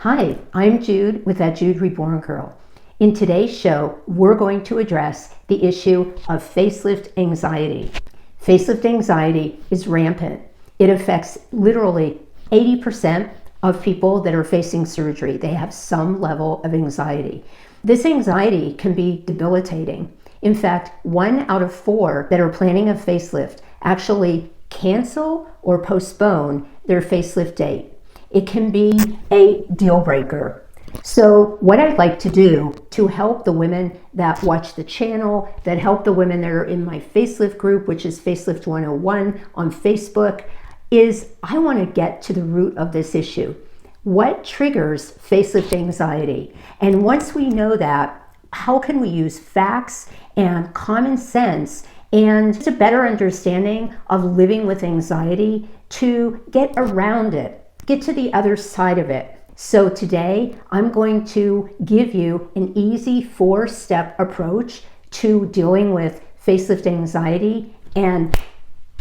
Hi, I'm Jude with That Jude Reborn Girl. In today's show, we're going to address the issue of facelift anxiety. Facelift anxiety is rampant. It affects literally 80% of people that are facing surgery. They have some level of anxiety. This anxiety can be debilitating. In fact, 1 out of 4 that are planning a facelift actually cancel or postpone their facelift date. It can be a deal breaker. So what I'd like to do to help the women that watch the channel, that help the women that are in my facelift group, which is Facelift 101 on Facebook, is I want to get to the root of this issue. What triggers facelift anxiety? And once we know that, how can we use facts and common sense and just a better understanding of living with anxiety to get around it? Get to the other side of it. So today I'm going to give you an easy 4-step approach to dealing with facelift anxiety and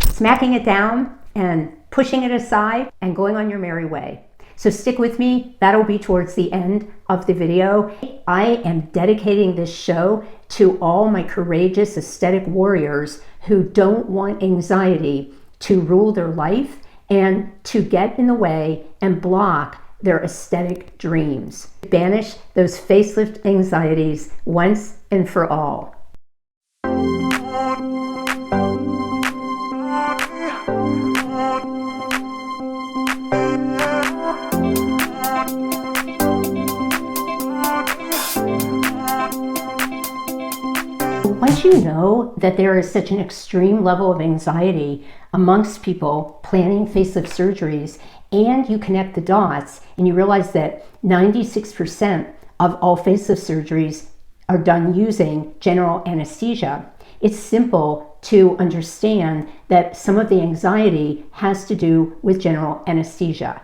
smacking it down and pushing it aside and going on your merry way. So stick with me. That'll be towards the end of the video. I am dedicating this show to all my courageous aesthetic warriors who don't want anxiety to rule their life and to get in the way and block their aesthetic dreams. Banish those facelift anxieties once and for all. Once you know that there is such an extreme level of anxiety amongst people planning facelift surgeries, and you connect the dots and you realize that 96% of all facelift surgeries are done using general anesthesia, it's simple to understand that some of the anxiety has to do with general anesthesia.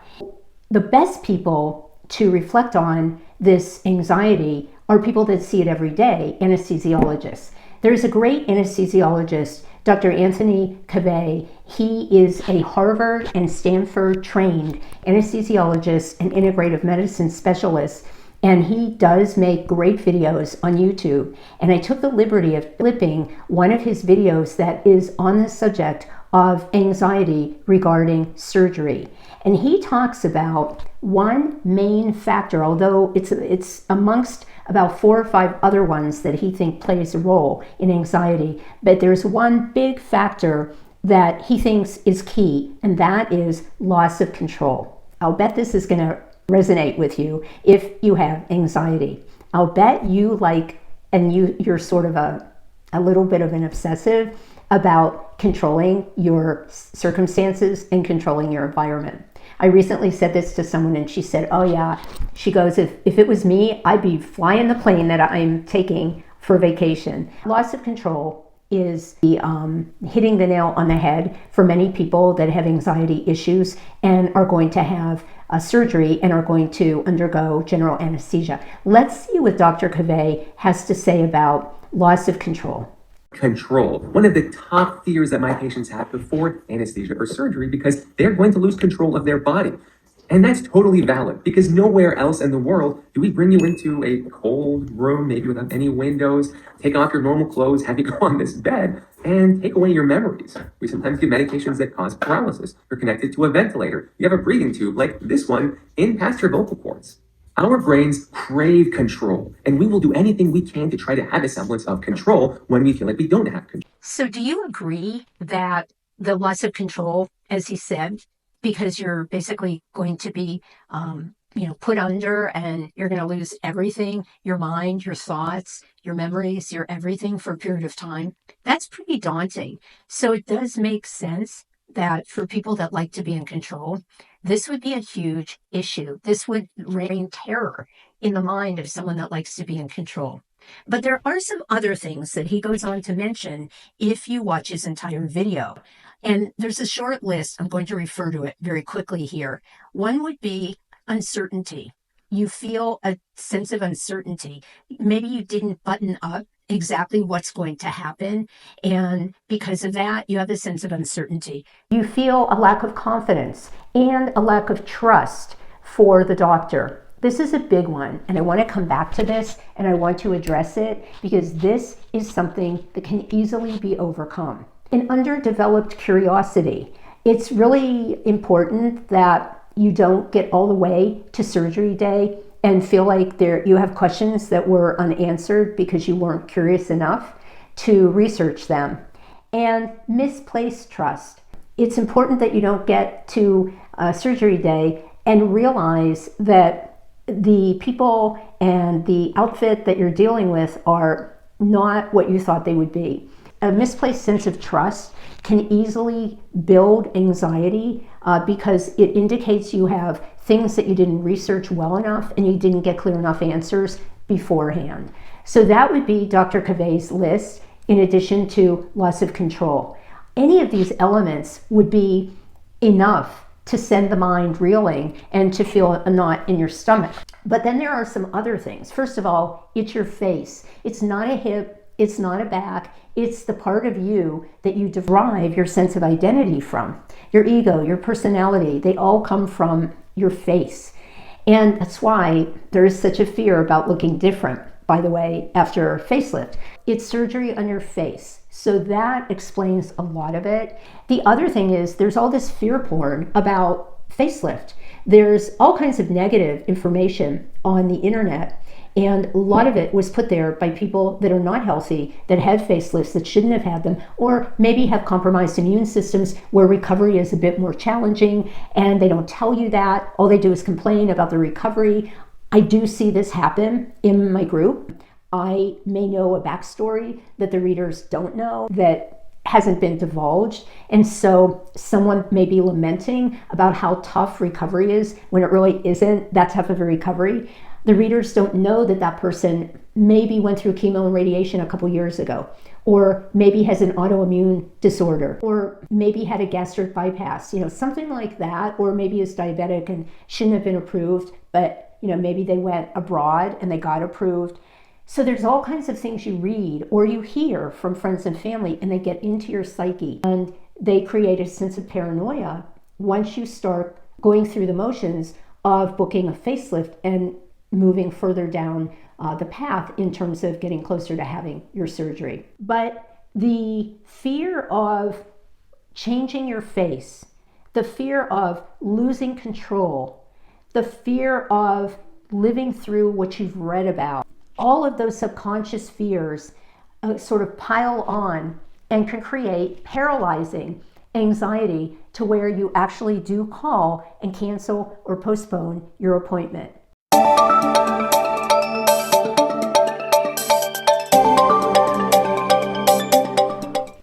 The best people to reflect on this anxiety are people that see it every day, anesthesiologists. There's a great anesthesiologist, Dr. Anthony Cavey. He is a Harvard and Stanford trained anesthesiologist and integrative medicine specialist, and he does make great videos on YouTube. And I took the liberty of clipping one of his videos that is on the subject of anxiety regarding surgery. And he talks about one main factor, although it's amongst about 4 or 5 other ones that he thinks plays a role in anxiety. But there's one big factor that he thinks is key, and that is loss of control. I'll bet this is going to resonate with you if you have anxiety. I'll bet you you're sort of a little bit of an obsessive about controlling your circumstances and controlling your environment. I recently said this to someone and she said, oh yeah, she goes, if it was me, I'd be flying the plane that I'm taking for vacation. Loss of control is the hitting the nail on the head for many people that have anxiety issues and are going to have a surgery and are going to undergo general anesthesia. Let's see what Dr. Cavey has to say about loss of control. Control. One of the top fears that my patients have before anesthesia or surgery, because they're going to lose control of their body. And that's totally valid, because nowhere else in the world do we bring you into a cold room, maybe without any windows, take off your normal clothes, have you go on this bed, and take away your memories. We sometimes give medications that cause paralysis. You're connected to a ventilator. You have a breathing tube like this one in past your vocal cords. Our brains crave control, and we will do anything we can to try to have a semblance of control when we feel like we don't have control. So do you agree that the loss of control, as he said, because you're basically going to be put under and you're going to lose everything, your mind, your thoughts, your memories, your everything for a period of time, that's pretty daunting. So it does make sense that for people that like to be in control, this would be a huge issue. This would reign terror in the mind of someone that likes to be in control. But there are some other things that he goes on to mention if you watch his entire video. And there's a short list. I'm going to refer to it very quickly here. One would be uncertainty. You feel a sense of uncertainty. Maybe you didn't button up exactly what's going to happen. And because of that, you have a sense of uncertainty. You feel a lack of confidence and a lack of trust for the doctor. This is a big one, and I want to come back to this and I want to address it because this is something that can easily be overcome. An underdeveloped curiosity. It's really important that you don't get all the way to surgery day and feel like you have questions that were unanswered because you weren't curious enough to research them. And misplaced trust. It's important that you don't get to surgery day and realize that the people and the outfit that you're dealing with are not what you thought they would be. A misplaced sense of trust can easily build anxiety because it indicates you have things that you didn't research well enough and you didn't get clear enough answers beforehand. So that would be Dr. Cavay's list, in addition to loss of control. Any of these elements would be enough to send the mind reeling and to feel a knot in your stomach. But then there are some other things. First of all, it's your face. It's not a hip, it's not a back, it's the part of you that you derive your sense of identity from. Your ego, your personality, they all come from your face. And that's why there is such a fear about looking different, by the way, after facelift. It's surgery on your face. So that explains a lot of it. The other thing is there's all this fear porn about facelift. There's all kinds of negative information on the internet, and a lot of it was put there by people that are not healthy, that had facelifts that shouldn't have had them, or maybe have compromised immune systems where recovery is a bit more challenging, and they don't tell you that. All they do is complain about the recovery. I do see this happen in my group. I may know a backstory that the readers don't know that hasn't been divulged. And so someone may be lamenting about how tough recovery is when it really isn't that tough of a recovery. The readers don't know that that person maybe went through chemo and radiation a couple years ago, or maybe has an autoimmune disorder, or maybe had a gastric bypass, something like that, or maybe is diabetic and shouldn't have been approved, but maybe they went abroad and they got approved. So there's all kinds of things you read or you hear from friends and family, and they get into your psyche and they create a sense of paranoia once you start going through the motions of booking a facelift and moving further down the path in terms of getting closer to having your surgery. But the fear of changing your face, the fear of losing control, the fear of living through what you've read about, all of those subconscious fears sort of pile on and can create paralyzing anxiety to where you actually do call and cancel or postpone your appointment.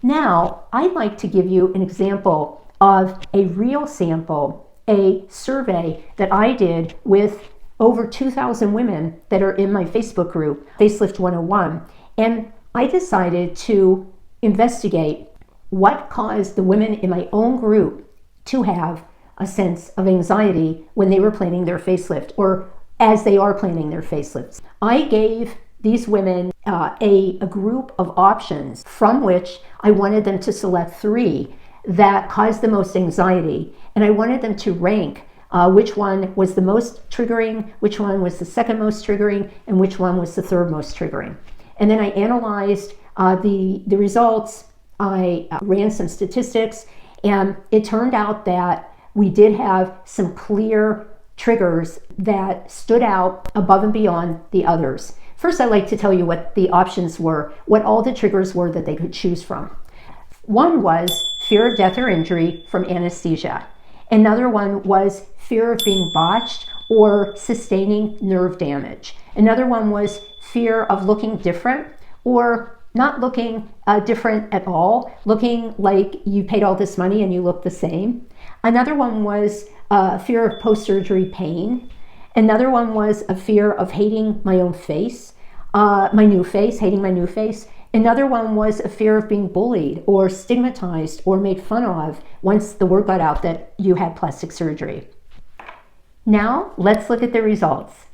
Now, I'd like to give you an example of a real sample, a survey that I did with over 2,000 women that are in my Facebook group, Facelift 101. And I decided to investigate what caused the women in my own group to have a sense of anxiety when they were planning their facelift, or as they are planning their facelifts. I gave these women a group of options from which I wanted them to select 3 that caused the most anxiety. And I wanted them to rank which one was the most triggering, which one was the second most triggering, and which one was the third most triggering. And then I analyzed the results. I ran some statistics, and it turned out that we did have some clear triggers that stood out above and beyond the others. First, I'd like to tell you what the options were, what all the triggers were that they could choose from. One was fear of death or injury from anesthesia. Another one was fear of being botched or sustaining nerve damage. Another one was fear of looking different or not looking different at all, looking like you paid all this money and you look the same. Another one was fear of post-surgery pain. Another one was a fear of hating my own face, hating my new face. Another one was a fear of being bullied or stigmatized or made fun of once the word got out that you had plastic surgery. Now, let's look at the results.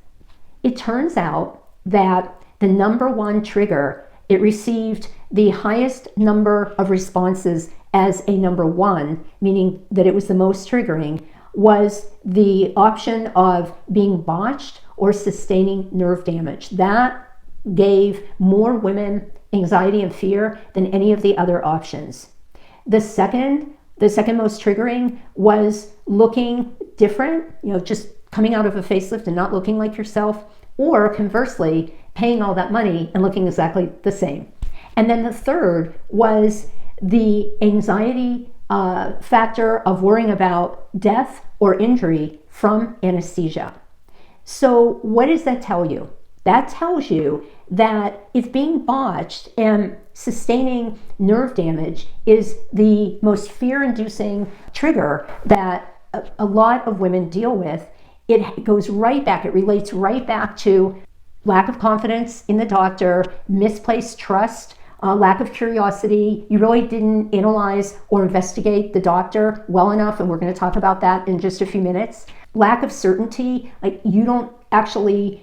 It turns out that the number 1 trigger, it received the highest number of responses as a number 1, meaning that it was the most triggering, was the option of being botched or sustaining nerve damage. That gave more women anxiety and fear than any of the other options. The second most triggering was looking different, just coming out of a facelift and not looking like yourself, or conversely, paying all that money and looking exactly the same. And then the third was the anxiety factor of worrying about death or injury from anesthesia. So what does that tell you? That tells you that if being botched and sustaining nerve damage is the most fear-inducing trigger that a lot of women deal with, it goes right back, it relates right back to lack of confidence in the doctor, misplaced trust, lack of curiosity. You really didn't analyze or investigate the doctor well enough, and we're going to talk about that in just a few minutes. Lack of certainty, like you don't actually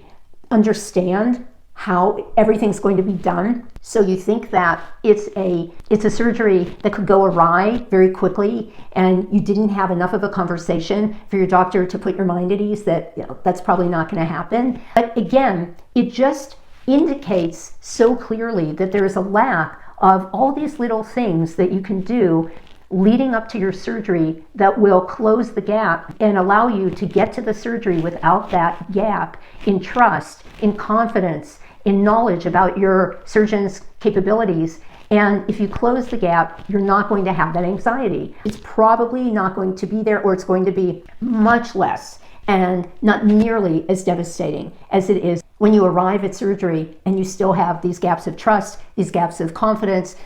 understand how everything's going to be done. So you think that it's a surgery that could go awry very quickly, and you didn't have enough of a conversation for your doctor to put your mind at ease that that's probably not going to happen. But again, it just indicates so clearly that there is a lack of all these little things that you can do leading up to your surgery that will close the gap and allow you to get to the surgery without that gap in trust, in confidence, in knowledge about your surgeon's capabilities. And if you close the gap, you're not going to have that anxiety. It's probably not going to be there, or it's going to be much less and not nearly as devastating as it is when you arrive at surgery and you still have these gaps of trust, these gaps of confidence,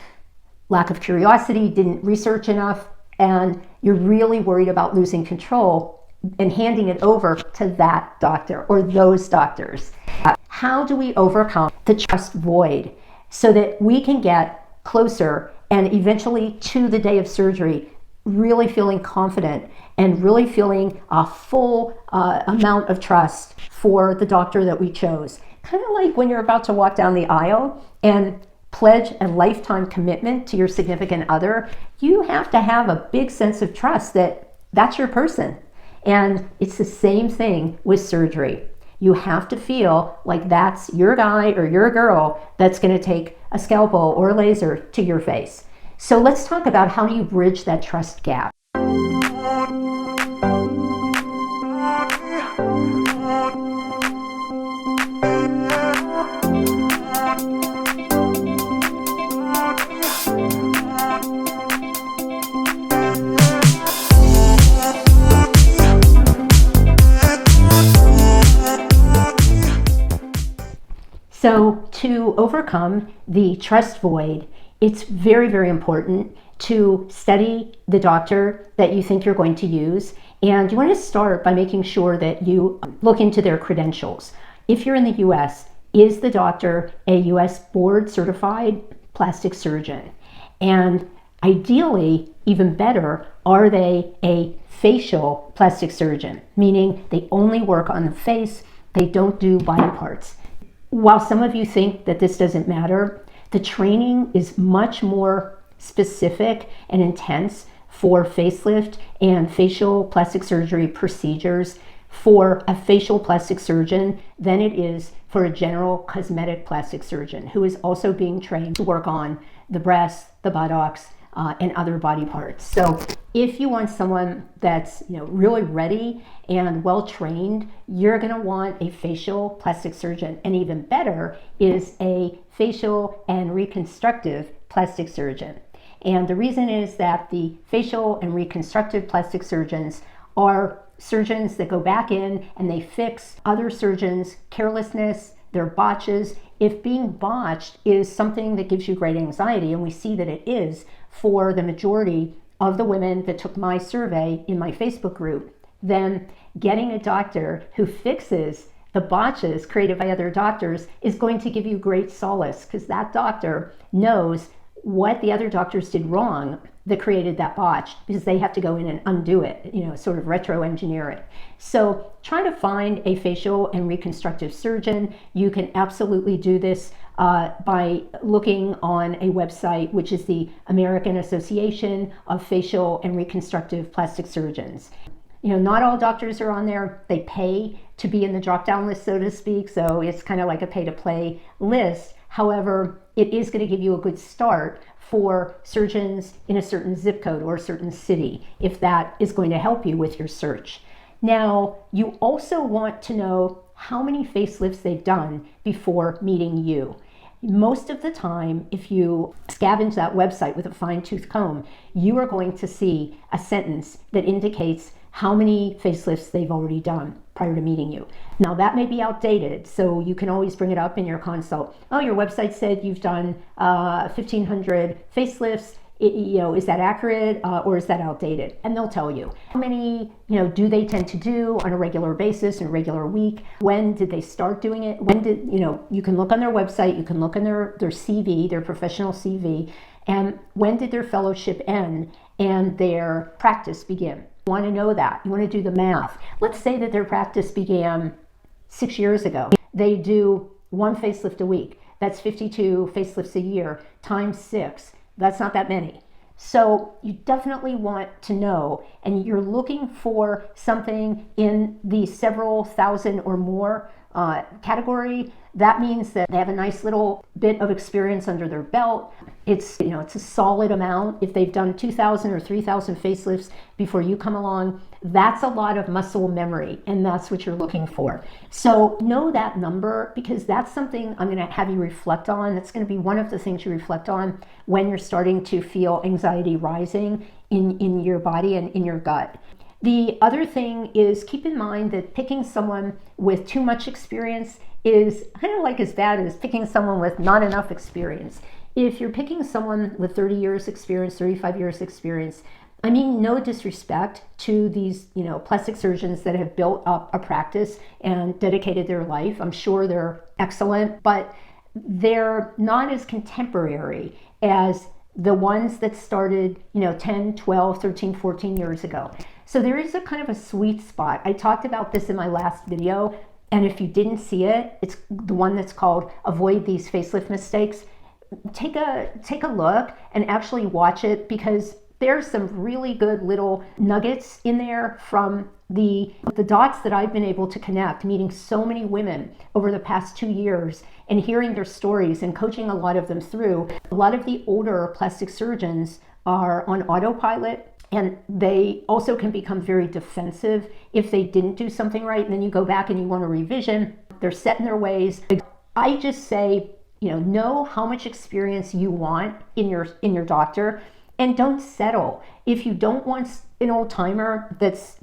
lack of curiosity, didn't research enough, and you're really worried about losing control and handing it over to that doctor or those doctors. How do we overcome the trust void so that we can get closer and eventually to the day of surgery really feeling confident and really feeling a full amount of trust for the doctor that we chose? Kind of like when you're about to walk down the aisle and pledge a lifetime commitment to your significant other, you have to have a big sense of trust that that's your person. And it's the same thing with surgery. You have to feel like that's your guy or your girl that's going to take a scalpel or a laser to your face. So let's talk about how do you bridge that trust gap. So to overcome the trust void, it's very, very important to study the doctor that you think you're going to use. And you want to start by making sure that you look into their credentials. If you're in the US, is the doctor a US board certified plastic surgeon? And ideally, even better, are they a facial plastic surgeon? Meaning they only work on the face, they don't do body parts. While some of you think that this doesn't matter, the training is much more specific and intense for facelift and facial plastic surgery procedures for a facial plastic surgeon than it is for a general cosmetic plastic surgeon who is also being trained to work on the breasts, the buttocks, and other body parts. So if you want someone that's really ready and well trained, you're going to want a facial plastic surgeon, and even better is a facial and reconstructive plastic surgeon. And the reason is that the facial and reconstructive plastic surgeons are surgeons that go back in and they fix other surgeons' carelessness, their botches. If being botched is something that gives you great anxiety, and we see that it is for the majority of the women that took my survey in my Facebook group, then getting a doctor who fixes the botches created by other doctors is going to give you great solace, because that doctor knows what the other doctors did wrong that created that botch, because they have to go in and undo it, sort of retro engineer it. So try to find a facial and reconstructive surgeon. You can absolutely do this by looking on a website, which is the American Association of Facial and Reconstructive Plastic Surgeons. Not all doctors are on there. They pay to be in the drop-down list, so to speak. So it's kind of like a pay-to-play list. However, it is going to give you a good start for surgeons in a certain zip code or a certain city, if that is going to help you with your search. Now, you also want to know how many facelifts they've done before meeting you. Most of the time, if you scavenge that website with a fine-tooth comb, you are going to see a sentence that indicates how many facelifts they've already done prior to meeting you. Now, that may be outdated, so you can always bring it up in your consult. Oh, your website said you've done 1,500 facelifts. Is that accurate or is that outdated? And they'll tell you. How many, do they tend to do on a regular basis, in a regular week? When did they start doing it? When did, you can look on their website, you can look in their CV, their professional CV, and when did their fellowship end and their practice begin? You want to know that. You want to do the math. Let's say that their practice began 6 years ago. They do one facelift a week. That's 52 facelifts a year times 6. That's not that many. So you definitely want to know, and you're looking for something in the several thousand or more category. That means that they have a nice little bit of experience under their belt. It's a solid amount. If they've done 2,000 or 3,000 facelifts before you come along, that's a lot of muscle memory, and that's what you're looking for. So know that number, because that's something I'm going to have you reflect on. That's going to be one of the things you reflect on when you're starting to feel anxiety rising in your body and in your gut. The other thing is, keep in mind that picking someone with too much experience is kind of like as bad as picking someone with not enough experience. If you're picking someone with 30 years experience, 35 years experience, I mean, no disrespect to these, plastic surgeons that have built up a practice and dedicated their life. I'm sure they're excellent, but they're not as contemporary as the ones that started, 10, 12, 13, 14 years ago. So there is a kind of a sweet spot. I talked about this in my last video, and if you didn't see it, it's the one that's called Avoid These Facelift Mistakes. Take a look and actually watch it, because there's some really good little nuggets in there from the dots that I've been able to connect, meeting so many women over the past 2 years and hearing their stories and coaching a lot of them through. A lot of the older plastic surgeons are on autopilot, and they also can become very defensive if they didn't do something right, and then you go back and you want a revision. They're set in their ways. I just say, know how much experience you want in your doctor, and don't settle. If you don't want an old timer that's,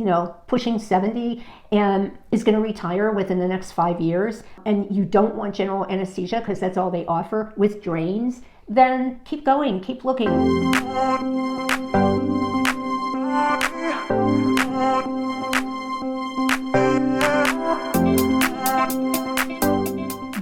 pushing 70 and is going to retire within the next 5 years, and you don't want general anesthesia because that's all they offer with drains, then keep going, keep looking.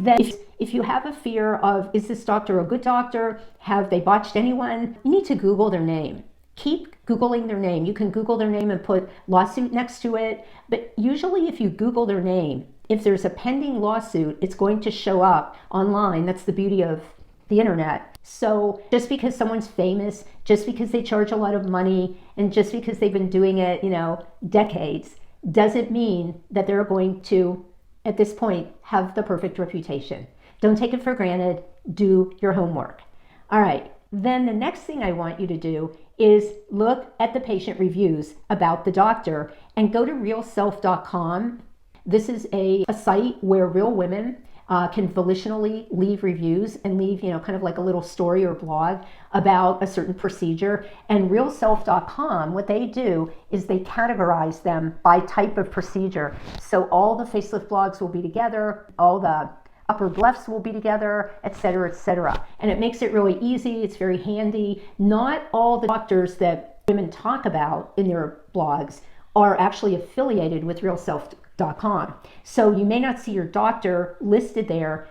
Then if you have a fear of, is this doctor a good doctor? Have they botched anyone? You need to Google their name. Keep Googling their name. You can Google their name and put lawsuit next to it. But usually if you Google their name, if there's a pending lawsuit, it's going to show up online. That's the beauty of the internet. So just because someone's famous, just because they charge a lot of money, and just because they've been doing it, decades, doesn't mean that they're going to, at this point, have the perfect reputation. Don't take it for granted. Do your homework. All right. Then the next thing I want you to do is look at the patient reviews about the doctor and go to realself.com. This is a site where real women can volitionally leave reviews and leave, kind of like a little story or blog about a certain procedure. And realself.com, what they do is they categorize them by type of procedure. So all the facelift blogs will be together, all the upper lefts will be together, et cetera, et cetera. And it makes it really easy. It's very handy. Not all the doctors that women talk about in their blogs are actually affiliated with realself.com. So you may not see your doctor listed there.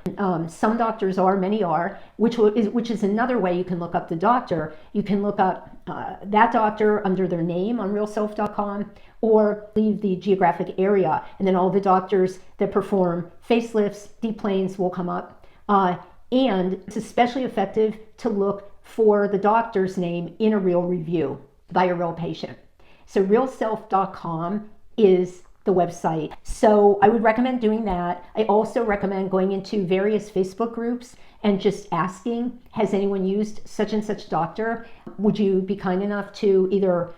Some doctors are, many are, which is another way you can look up the doctor. You can look up that doctor under their name on realself.com, or leave the geographic area, and then all the doctors that perform facelifts, deep planes will come up. And it's especially effective to look for the doctor's name in a real review by a real patient. So realself.com is the website. So I would recommend doing that. I also recommend going into various Facebook groups and just asking, has anyone used such and such doctor? Would you be kind enough to either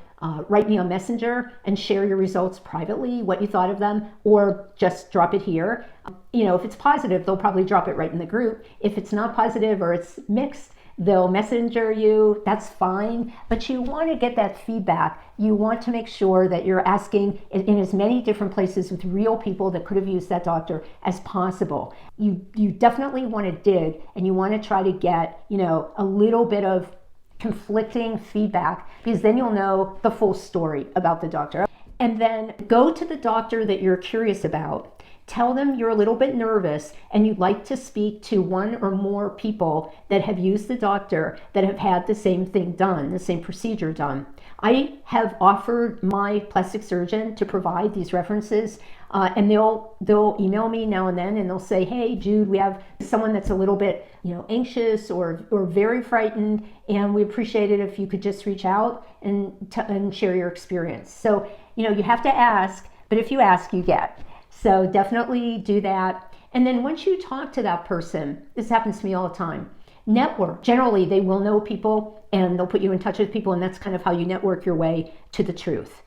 write me on Messenger and share your results privately, what you thought of them, or just drop it here. If it's positive, they'll probably drop it right in the group. If it's not positive or it's mixed, they'll messenger you. That's fine. But you want to get that feedback. You want to make sure that you're asking in as many different places with real people that could have used that doctor as possible. You definitely want to dig, and you want to try to get, a little bit of conflicting feedback, because then you'll know the full story about the doctor. And then go to the doctor that you're curious about. Tell them you're a little bit nervous and you'd like to speak to one or more people that have used the doctor that have had the same thing done, the same procedure done. I have offered my plastic surgeon to provide these references, and they'll email me now and then, and they'll say, hey, Jude, we have someone that's a little bit anxious or very frightened, and we appreciate it if you could just reach out and share your experience. So you have to ask, but if you ask, you get. So definitely do that. And then once you talk to that person, this happens to me all the time, network. Generally, they will know people and they'll put you in touch with people, and that's kind of how you network your way to the truth.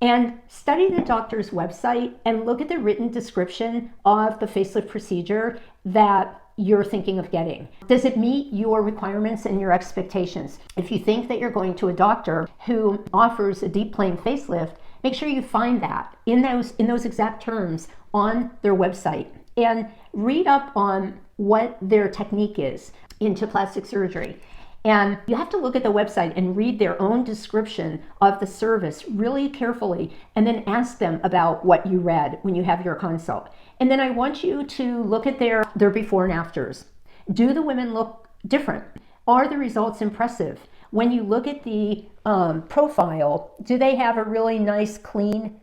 And study the doctor's website and look at the written description of the facelift procedure that you're thinking of getting. Does it meet your requirements and your expectations? If you think that you're going to a doctor who offers a deep plane facelift, make sure you find that in those exact terms on their website, and read up on what their technique is into plastic surgery. And you have to look at the website and read their own description of the service really carefully, and then ask them about what you read when you have your consult. And then I want you to look at their before and afters. Do the women look different? Are the results impressive? When you look at the profile, do they have a really nice, clean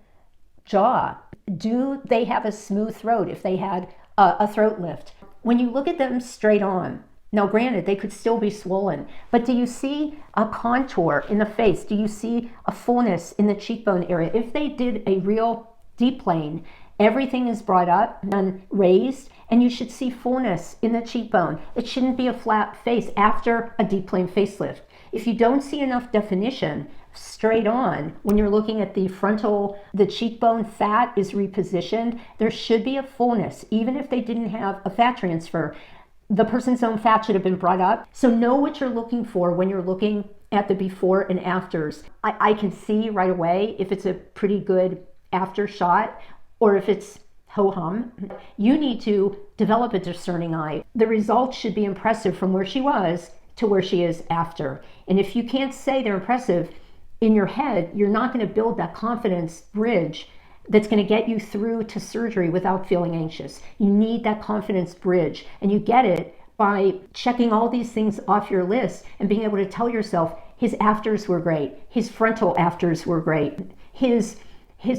jaw? Do they have a smooth throat if they had a throat lift? When you look at them straight on, now granted, they could still be swollen, but do you see a contour in the face? Do you see a fullness in the cheekbone area? If they did a real deep plane, everything is brought up and raised, and you should see fullness in the cheekbone. It shouldn't be a flat face after a deep plane facelift. If you don't see enough definition straight on, when you're looking at the cheekbone fat is repositioned, there should be a fullness. Even if they didn't have a fat transfer, the person's own fat should have been brought up. So know what you're looking for when you're looking at the before and afters. I can see right away if it's a pretty good after shot or if it's ho-hum. You need to develop a discerning eye. The results should be impressive from where she was to where she is after. And if you can't say they're impressive in your head, you're not going to build that confidence bridge that's going to get you through to surgery without feeling anxious. You need that confidence bridge, and you get it by checking all these things off your list and being able to tell yourself, his afters were great, his frontal afters were great, his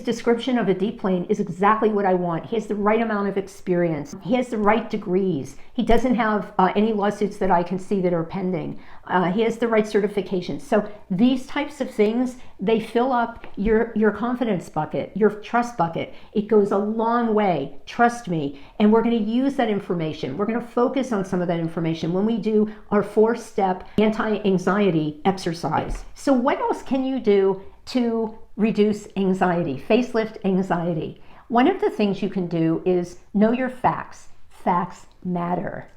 description of a deep plane is exactly what I want. He has the right amount of experience. He has the right degrees. He doesn't have any lawsuits that I can see that are pending. He has the right certifications. So these types of things, they fill up your confidence bucket, your trust bucket. It goes a long way, trust me. And we're going to use that information. We're going to focus on some of that information when we do our 4-step anti-anxiety exercise. So what else can you do to reduce anxiety, facelift anxiety? One of the things you can do is know your facts. Facts matter.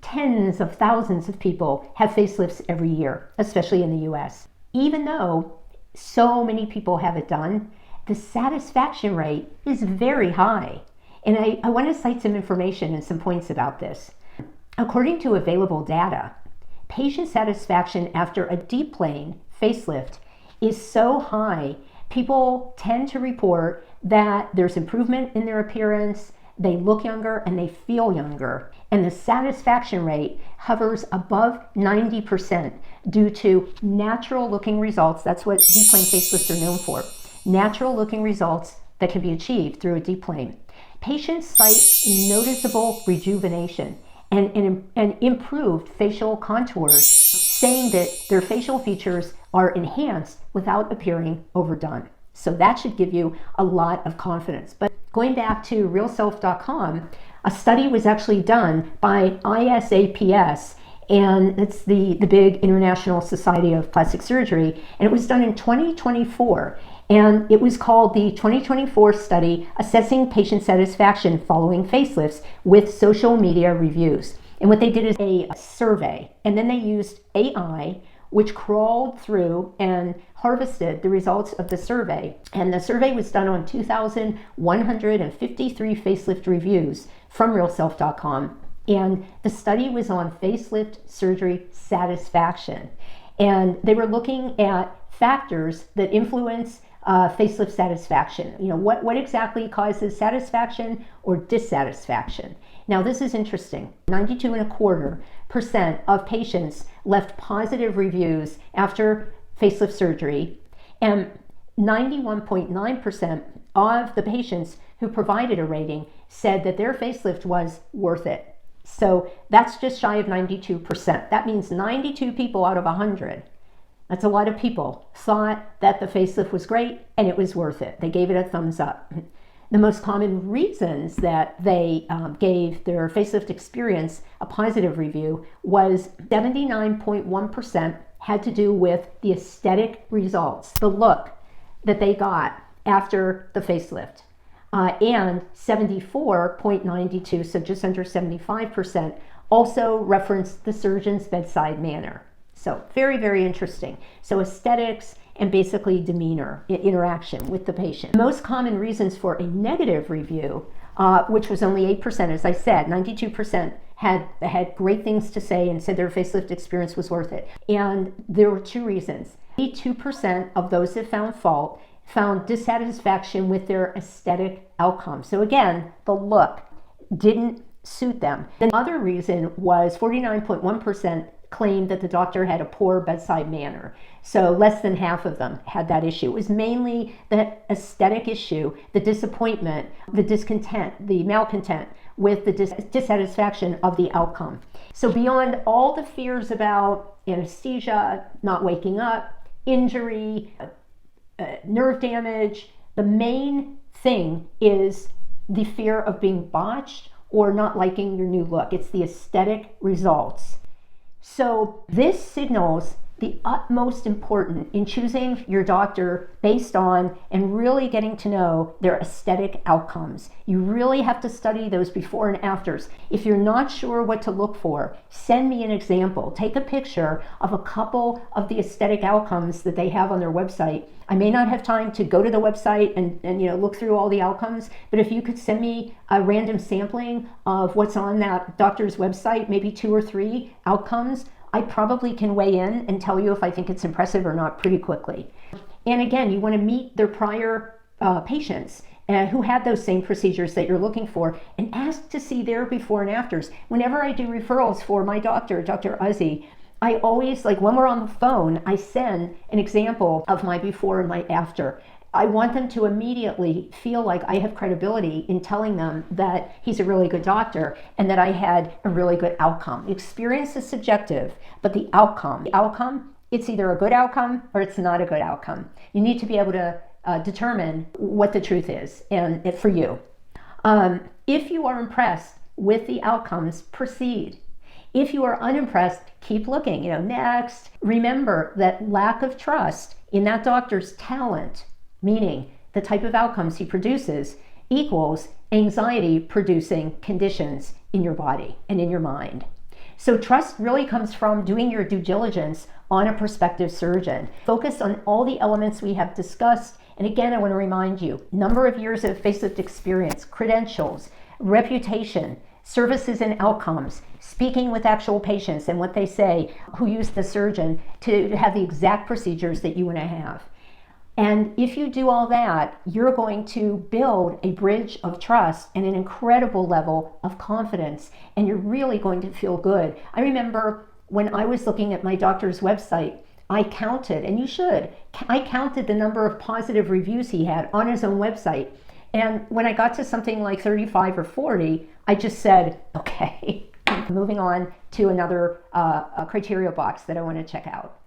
Tens of thousands of people have facelifts every year, especially in the US. Even though so many people have it done, the satisfaction rate is very high. And I want to cite some information and some points about this. According to available data, patient satisfaction after a deep plane facelift is so high, people tend to report that there's improvement in their appearance, they look younger, and they feel younger. And the satisfaction rate hovers above 90% due to natural looking results. That's what deep plane facelifts are known for. Natural looking results that can be achieved through a deep plane. Patients cite a noticeable rejuvenation and improved facial contours, saying that their facial features are enhanced without appearing overdone. So that should give you a lot of confidence. But going back to realself.com, a study was actually done by ISAPS, and it's the big International Society of Plastic Surgery, and it was done in 2024. And it was called the 2024 study assessing patient satisfaction following facelifts with social media reviews. And what they did is a survey, and then they used AI, which crawled through and harvested the results of the survey. And the survey was done on 2,153 facelift reviews from realself.com. And the study was on facelift surgery satisfaction. And they were looking at factors that influence facelift satisfaction. You know, what exactly causes satisfaction or dissatisfaction? Now, this is interesting. 92.25% of patients left positive reviews after facelift surgery, and 91.9% of the patients who provided a rating said that their facelift was worth it. So that's just shy of 92%. That means 92 people out of 100. That's a lot of people thought that the facelift was great and it was worth it. They gave it a thumbs up. The most common reasons that they gave their facelift experience a positive review was 79.1% had to do with the aesthetic results, the look that they got after the facelift. And 74.92, so just under 75%, also referenced the surgeon's bedside manner. So very, very interesting. So aesthetics and basically demeanor, interaction with the patient. Most common reasons for a negative review, which was only 8%, as I said, 92% had great things to say and said their facelift experience was worth it. And there were two reasons. 82% of those that found fault found dissatisfaction with their aesthetic outcome. So again, the look didn't suit them. The other reason was 49.1% claimed that the doctor had a poor bedside manner. So less than half of them had that issue. It was mainly the aesthetic issue, the disappointment, the discontent, the malcontent with the dissatisfaction of the outcome. So beyond all the fears about anesthesia, not waking up, injury, nerve damage, the main thing is the fear of being botched or not liking your new look. It's the aesthetic results. So this signals the utmost important in choosing your doctor based on and really getting to know their aesthetic outcomes. You really have to study those before and afters. If you're not sure what to look for, send me an example. Take a picture of a couple of the aesthetic outcomes that they have on their website. I may not have time to go to the website and look through all the outcomes, but if you could send me a random sampling of what's on that doctor's website, maybe 2 or 3 outcomes, I probably can weigh in and tell you if I think it's impressive or not pretty quickly. And again, you want to meet their prior patients who had those same procedures that you're looking for and ask to see their before and afters. Whenever I do referrals for my doctor, Dr. Uzzi, I always, like when we're on the phone, I send an example of my before and my after. I want them to immediately feel like I have credibility in telling them that he's a really good doctor and that I had a really good outcome. The experience is subjective, but the outcome, it's either a good outcome or it's not a good outcome. You need to be able to determine what the truth is and for you. If you are impressed with the outcomes, proceed. If you are unimpressed, keep looking. Next, remember that lack of trust in that doctor's talent, meaning the type of outcomes he produces, equals anxiety producing conditions in your body and in your mind. So trust really comes from doing your due diligence on a prospective surgeon. Focus on all the elements we have discussed. And again, I want to remind you, number of years of facelift experience, credentials, reputation, services and outcomes, speaking with actual patients and what they say, who use the surgeon to have the exact procedures that you want to have. And if you do all that, you're going to build a bridge of trust and an incredible level of confidence, and you're really going to feel good. I remember when I was looking at my doctor's website, I counted, and you should, I counted the number of positive reviews he had on his own website. And when I got to something like 35 or 40, I just said, okay, moving on to another criteria box that I want to check out.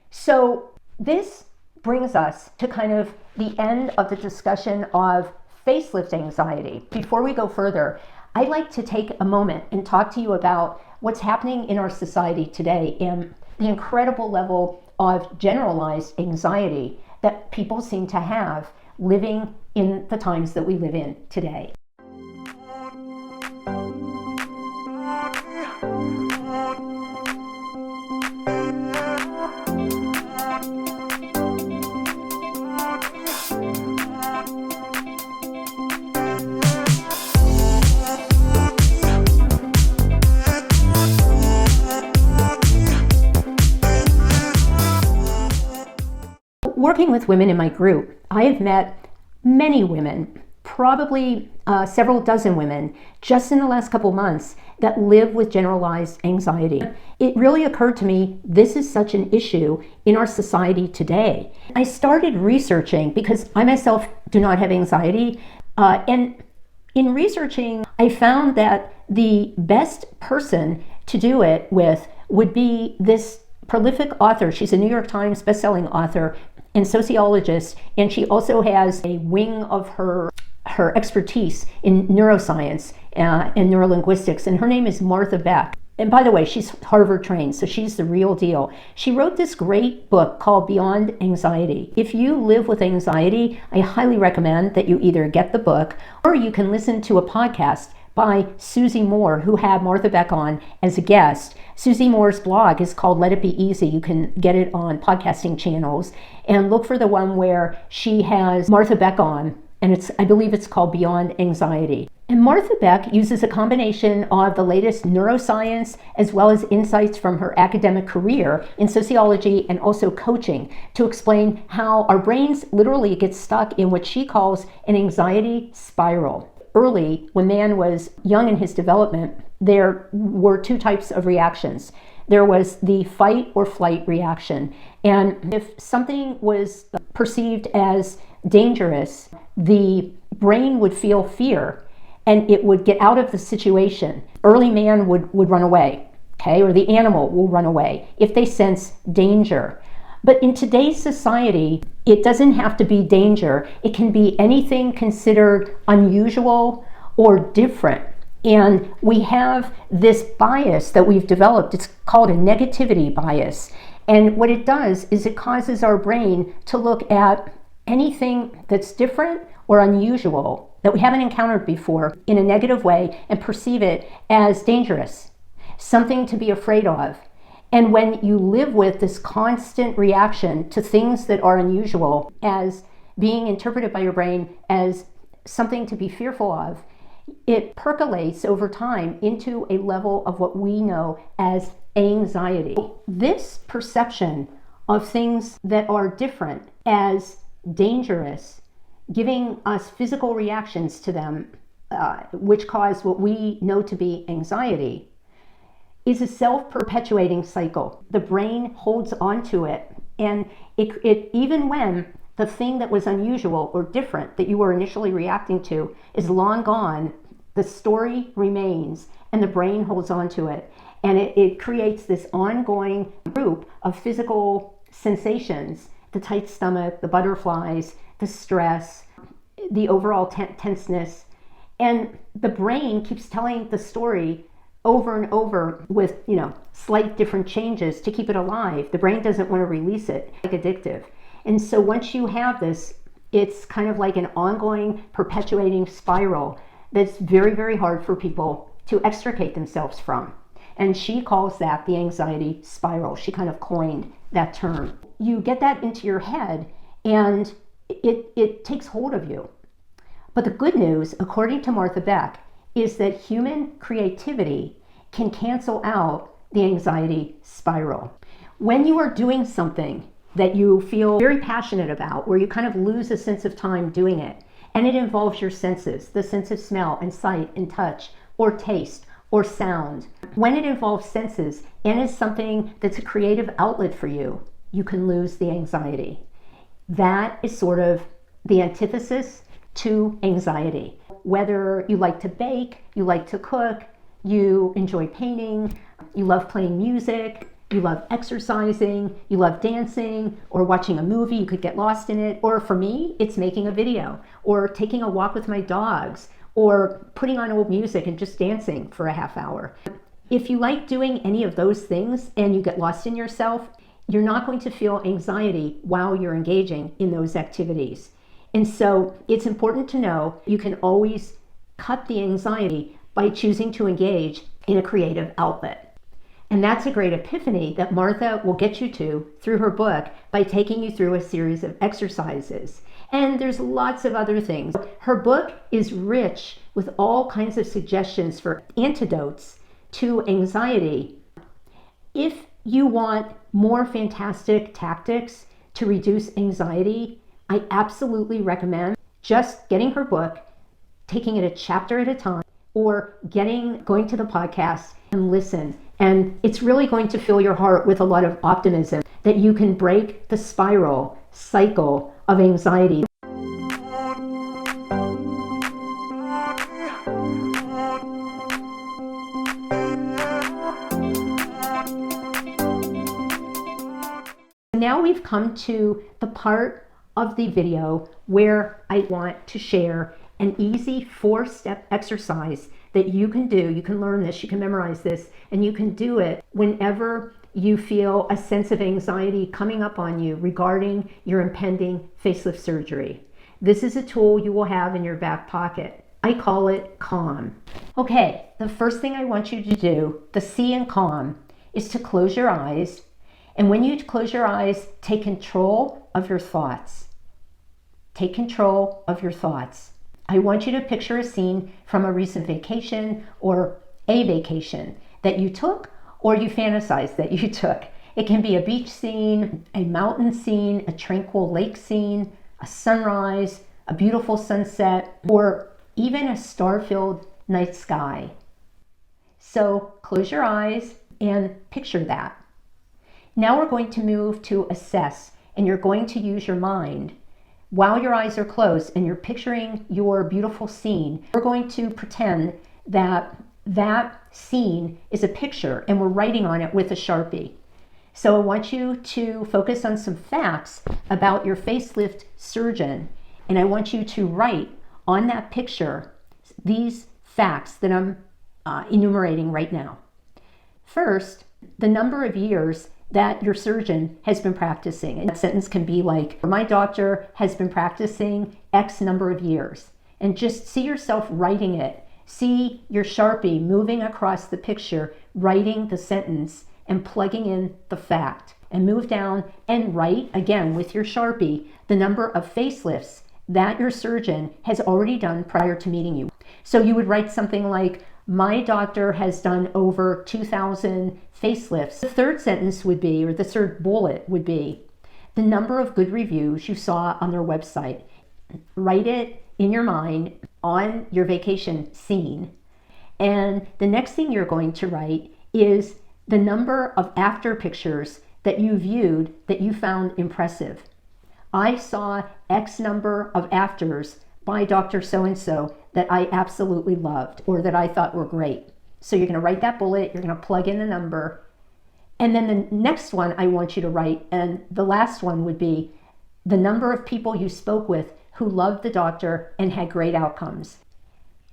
So this brings us to kind of the end of the discussion of facelift anxiety. Before we go further, I'd like to take a moment and talk to you about what's happening in our society today and the incredible level of generalized anxiety that people seem to have living in the times that we live in today. Working with women in my group, I have met many women, probably several dozen women, just in the last couple months that live with generalized anxiety. It really occurred to me, this is such an issue in our society today. I started researching because I myself do not have anxiety, and in researching, I found that the best person to do it with would be this prolific author. She's a New York Times bestselling author and sociologist, and she also has a wing of her expertise in neuroscience and neurolinguistics, and her name is Martha Beck. And by the way, she's Harvard trained, so she's the real deal. She wrote this great book called Beyond Anxiety. If you live with anxiety, I highly recommend that you either get the book or you can listen to a podcast by Susie Moore, who had Martha Beck on as a guest. Susie Moore's blog is called Let It Be Easy. You can get it on podcasting channels and look for the one where she has Martha Beck on, and I believe it's called Beyond Anxiety. And Martha Beck uses a combination of the latest neuroscience as well as insights from her academic career in sociology and also coaching to explain how our brains literally get stuck in what she calls an anxiety spiral. Early, when man was young in his development, there were two types of reactions. There was the fight or flight reaction. And if something was perceived as dangerous, the brain would feel fear and it would get out of the situation. Early man would run away, okay? Or the animal will run away if they sense danger. But in today's society, it doesn't have to be danger. It can be anything considered unusual or different. And we have this bias that we've developed. It's called a negativity bias. And what it does is it causes our brain to look at anything that's different or unusual that we haven't encountered before in a negative way and perceive it as dangerous, something to be afraid of. And when you live with this constant reaction to things that are unusual as being interpreted by your brain as something to be fearful of, it percolates over time into a level of what we know as anxiety. This perception of things that are different as dangerous, giving us physical reactions to them, which cause what we know to be anxiety, is a self-perpetuating cycle. The brain holds onto it, and it even when the thing that was unusual or different that you were initially reacting to is long gone, the story remains and the brain holds onto it. And it creates this ongoing loop of physical sensations, the tight stomach, the butterflies, the stress, the overall tenseness. And the brain keeps telling the story over and over with, slight different changes to keep it alive. The brain doesn't want to release it, like addictive. And so once you have this, it's kind of like an ongoing, perpetuating spiral that's very, very hard for people to extricate themselves from. And she calls that the anxiety spiral. She kind of coined that term. You get that into your head and it takes hold of you. But the good news, according to Martha Beck, is that human creativity can cancel out the anxiety spiral. When you are doing something that you feel very passionate about, where you kind of lose a sense of time doing it, and it involves your senses, the sense of smell and sight and touch or taste or sound, when it involves senses and is something that's a creative outlet for you, you can lose the anxiety. That is sort of the antithesis to anxiety. Whether you like to bake, you like to cook, you enjoy painting, you love playing music, you love exercising, you love dancing, or watching a movie, you could get lost in it. Or for me, it's making a video, or taking a walk with my dogs, or putting on old music and just dancing for a half hour. If you like doing any of those things and you get lost in yourself, you're not going to feel anxiety while you're engaging in those activities. And so it's important to know you can always cut the anxiety by choosing to engage in a creative outlet. And that's a great epiphany that Martha will get you to through her book by taking you through a series of exercises. And there's lots of other things. Her book is rich with all kinds of suggestions for antidotes to anxiety. If you want more fantastic tactics to reduce anxiety, I absolutely recommend just getting her book, taking it a chapter at a time, or going to the podcast and listen. And it's really going to fill your heart with a lot of optimism that you can break the cycle of anxiety. Now we've come to the part of the video where I want to share an easy 4-step exercise that you can do. You can learn this, you can memorize this, and you can do it whenever you feel a sense of anxiety coming up on you regarding your impending facelift surgery. This is a tool you will have in your back pocket. I call it C.A.L.M. Okay, the first thing I want you to do, the C in C.A.L.M, is to close your eyes. And when you close your eyes, take control of your thoughts. Take control of your thoughts. I want you to picture a scene from a recent vacation or a vacation that you took or you fantasize that you took. It can be a beach scene, a mountain scene, a tranquil lake scene, a sunrise, a beautiful sunset, or even a star-filled night sky. So close your eyes and picture that. Now we're going to move to assess, and you're going to use your mind. While your eyes are closed and you're picturing your beautiful scene, we're going to pretend that that scene is a picture and we're writing on it with a Sharpie. So I want you to focus on some facts about your facelift surgeon, and I want you to write on that picture these facts that I'm enumerating right now. First, the number of years that your surgeon has been practicing. And that sentence can be like, my doctor has been practicing X number of years. And just see yourself writing it. See your Sharpie moving across the picture, writing the sentence and plugging in the fact. And move down and write, again with your Sharpie, the number of facelifts that your surgeon has already done prior to meeting you. So you would write something like, my doctor has done over 2,000 facelifts. The third sentence would be, or the third bullet would be, the number of good reviews you saw on their website. Write it in your mind on your vacation scene. And the next thing you're going to write is the number of after pictures that you viewed that you found impressive. I saw X number of afters by Dr. So-and-so that I absolutely loved or that I thought were great. So you're going to write that bullet, you're going to plug in the number, and then the next one I want you to write, and the last one would be the number of people you spoke with who loved the doctor and had great outcomes.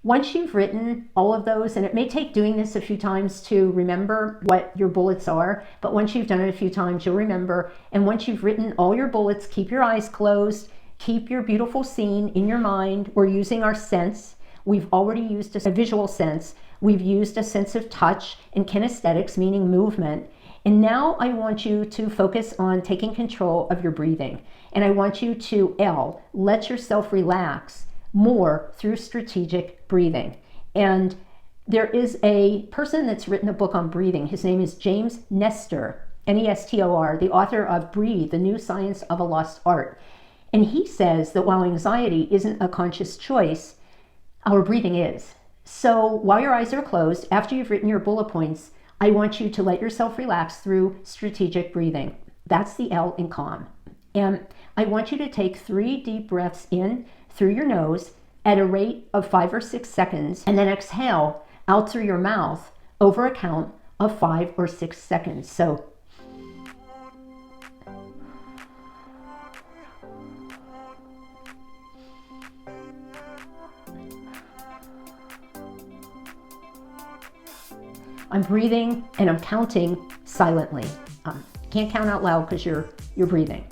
Once you've written all of those, and it may take doing this a few times to remember what your bullets are, but once you've done it a few times, you'll remember. And once you've written all your bullets, keep your eyes closed, keep your beautiful scene in your mind. We're using our sense. We've already used a visual sense. We've used a sense of touch and kinesthetics, meaning movement. And now I want you to focus on taking control of your breathing. And I want you to let yourself relax more through strategic breathing. And there is a person that's written a book on breathing. His name is James Nestor, Nestor, the author of Breathe, the New Science of a Lost Art. And he says that while anxiety isn't a conscious choice, our breathing is. So while your eyes are closed, after you've written your bullet points, I want you to let yourself relax through strategic breathing. That's the L in calm. And I want you to take 3 deep breaths in through your nose at a rate of 5 or 6 seconds, and then exhale out through your mouth over a count of 5 or 6 seconds. So I'm breathing and I'm counting silently. Can't count out loud because you're breathing,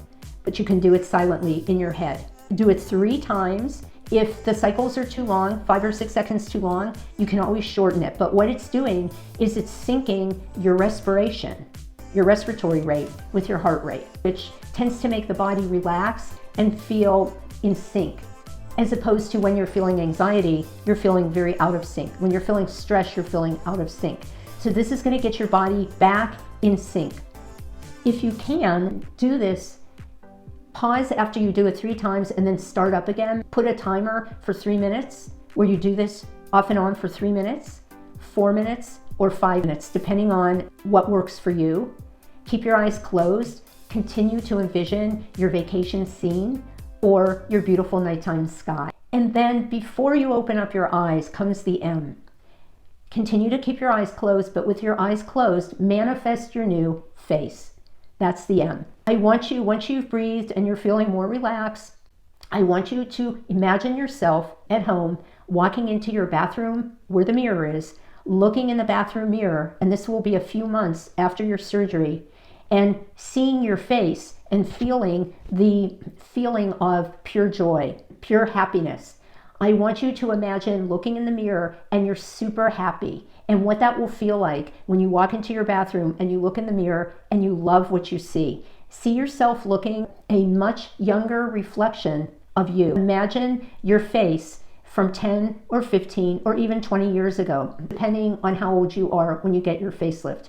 but you can do it silently in your head. Do it 3 times. If the cycles are too long, 5 or 6 seconds too long, you can always shorten it. But what it's doing is it's syncing your respiration, your respiratory rate with your heart rate, which tends to make the body relax and feel in sync. As opposed to when you're feeling anxiety, you're feeling very out of sync. When you're feeling stress, you're feeling out of sync. So this is going to get your body back in sync. If you can, do this. Pause after you do it 3 times and then start up again. Put a timer for 3 minutes where you do this off and on for 3 minutes, 4 minutes, or 5 minutes, depending on what works for you. Keep your eyes closed. Continue to envision your vacation scene or your beautiful nighttime sky. And then before you open up your eyes comes the M. Continue to keep your eyes closed, but with your eyes closed, manifest your new face. That's the M. I want you, once you've breathed and you're feeling more relaxed, I want you to imagine yourself at home walking into your bathroom where the mirror is, looking in the bathroom mirror, and this will be a few months after your surgery, and seeing your face and feeling the feeling of pure joy, pure happiness. I want you to imagine looking in the mirror and you're super happy, and what that will feel like when you walk into your bathroom and you look in the mirror and you love what you see. See yourself looking a much younger reflection of you. Imagine your face from 10 or 15 or even 20 years ago, depending on how old you are when you get your facelift.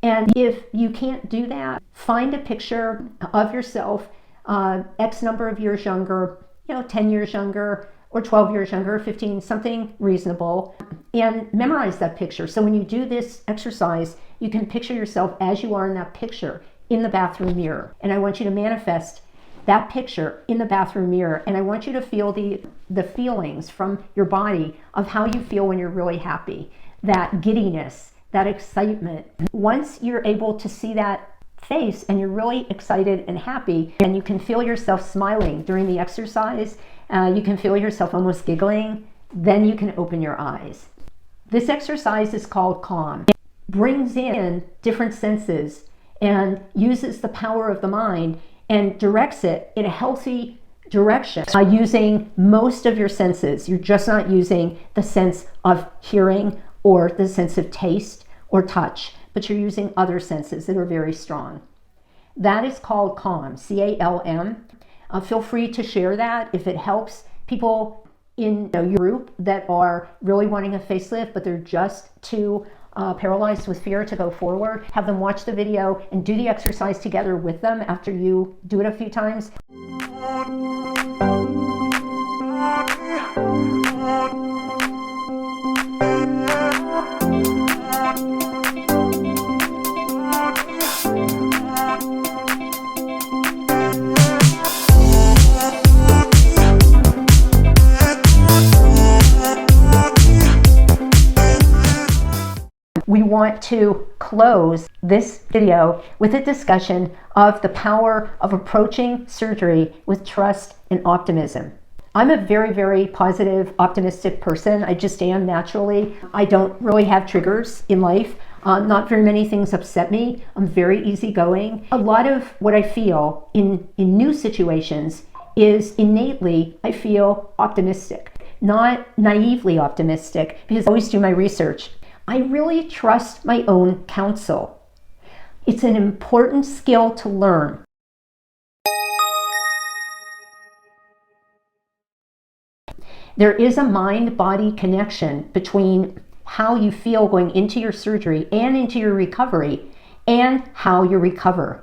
And if you can't do that, find a picture of yourself X number of years younger, 10 years younger, or 12 years younger, 15, something reasonable, and memorize that picture. So when you do this exercise, you can picture yourself as you are in that picture in the bathroom mirror. And I want you to manifest that picture in the bathroom mirror, and I want you to feel the feelings from your body of how you feel when you're really happy, that giddiness, that excitement. Once you're able to see that face and you're really excited and happy, and you can feel yourself smiling during the exercise, you can feel yourself almost giggling, then you can open your eyes. This exercise is called C.A.L.M. It brings in different senses and uses the power of the mind and directs it in a healthy direction using most of your senses. You're just not using the sense of hearing or the sense of taste or touch, but you're using other senses that are very strong. That is called C.A.L.M, C-A-L-M. Feel free to share that if it helps people in your group that are really wanting a facelift, but they're just too paralyzed with fear to go forward. Have them watch the video and do the exercise together with them after you do it a few times. We want to close this video with a discussion of the power of approaching surgery with trust and optimism. I'm a very, very positive, optimistic person. I just am naturally. I don't really have triggers in life. Not very many things upset me. I'm very easygoing. A lot of what I feel in new situations is innately, I feel optimistic, not naively optimistic, because I always do my research. I really trust my own counsel. It's an important skill to learn. There is a mind-body connection between how you feel going into your surgery and into your recovery and how you recover.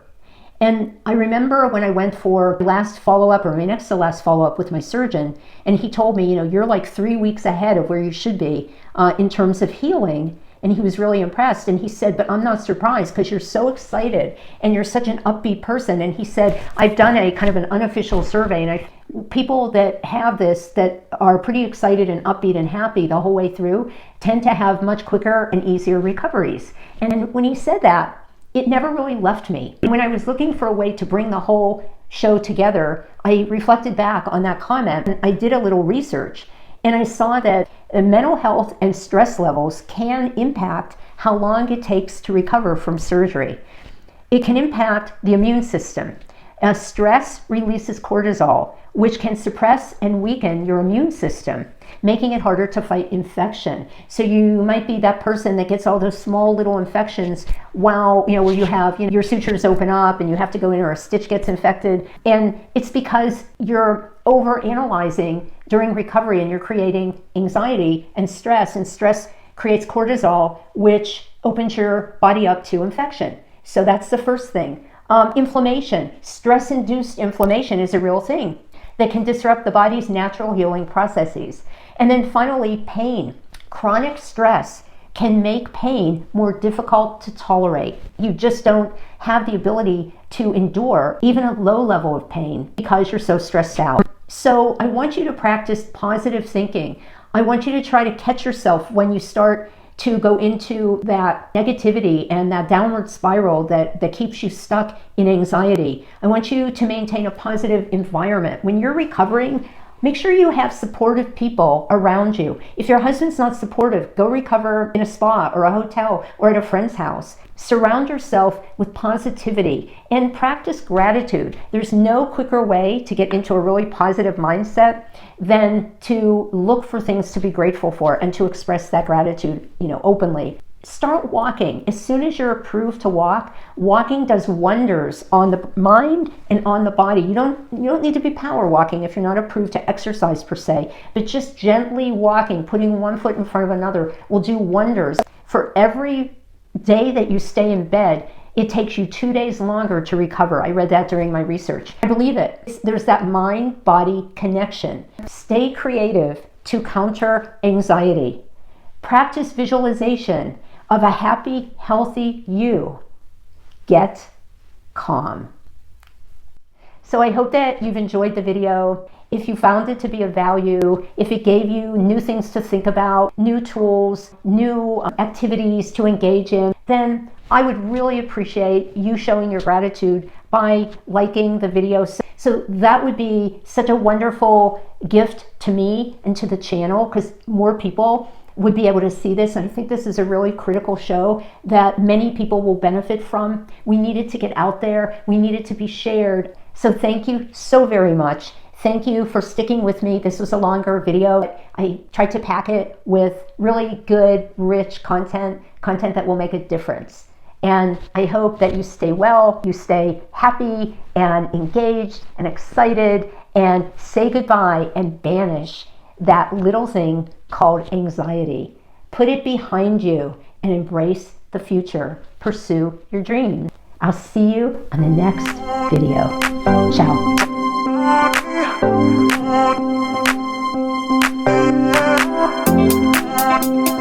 And I remember when I went for last follow-up, or my next to last follow-up with my surgeon, and he told me, you're like 3 weeks ahead of where you should be in terms of healing. And he was really impressed. And he said, but I'm not surprised because you're so excited and you're such an upbeat person. And he said, I've done a kind of an unofficial survey, and people that have this, that are pretty excited and upbeat and happy the whole way through, tend to have much quicker and easier recoveries. And when he said that, it never really left me. When I was looking for a way to bring the whole show together, I reflected back on that comment and I did a little research. And I saw that mental health and stress levels can impact how long it takes to recover from surgery. It can impact the immune system. Stress releases cortisol, which can suppress and weaken your immune system, making it harder to fight infection. So you might be that person that gets all those small little infections while, where you have, your sutures open up and you have to go in, or a stitch gets infected. And it's because you're over-analyzing during recovery and you're creating anxiety and stress creates cortisol, which opens your body up to infection. So that's the first thing. Inflammation, stress-induced inflammation is a real thing that can disrupt the body's natural healing processes. And then finally, pain. Chronic stress can make pain more difficult to tolerate. You just don't have the ability to endure even a low level of pain because you're so stressed out. So I want you to practice positive thinking. I want you to try to catch yourself when you start to go into that negativity and that downward spiral that keeps you stuck in anxiety. I want you to maintain a positive environment. When you're recovering, make sure you have supportive people around you. If your husband's not supportive, go recover in a spa or a hotel or at a friend's house. Surround yourself with positivity and practice gratitude. There's no quicker way to get into a really positive mindset than to look for things to be grateful for and to express that gratitude, openly. Start walking. As soon as you're approved to walk, walking does wonders on the mind and on the body. You don't need to be power walking if you're not approved to exercise per se, but just gently walking, putting one foot in front of another will do wonders. For every day that you stay in bed, it takes you 2 days longer to recover. I read that during my research. I believe it. There's that mind-body connection. Stay creative to counter anxiety. Practice visualization of a happy, healthy you. Get calm. So I hope that you've enjoyed the video. If you found it to be of value, if it gave you new things to think about, new tools, new activities to engage in, then I would really appreciate you showing your gratitude by liking the video. So that would be such a wonderful gift to me and to the channel, because more people would be able to see this. And I think this is a really critical show that many people will benefit from. We need it to get out there. We need it to be shared. So thank you so very much. Thank you for sticking with me. This was a longer video. I tried to pack it with really good, rich content that will make a difference. And I hope that you stay well, you stay happy and engaged and excited, and say goodbye and banish that little thing called anxiety. Put it behind you and embrace the future. Pursue your dreams. I'll see you on the next video. Ciao. Yeah.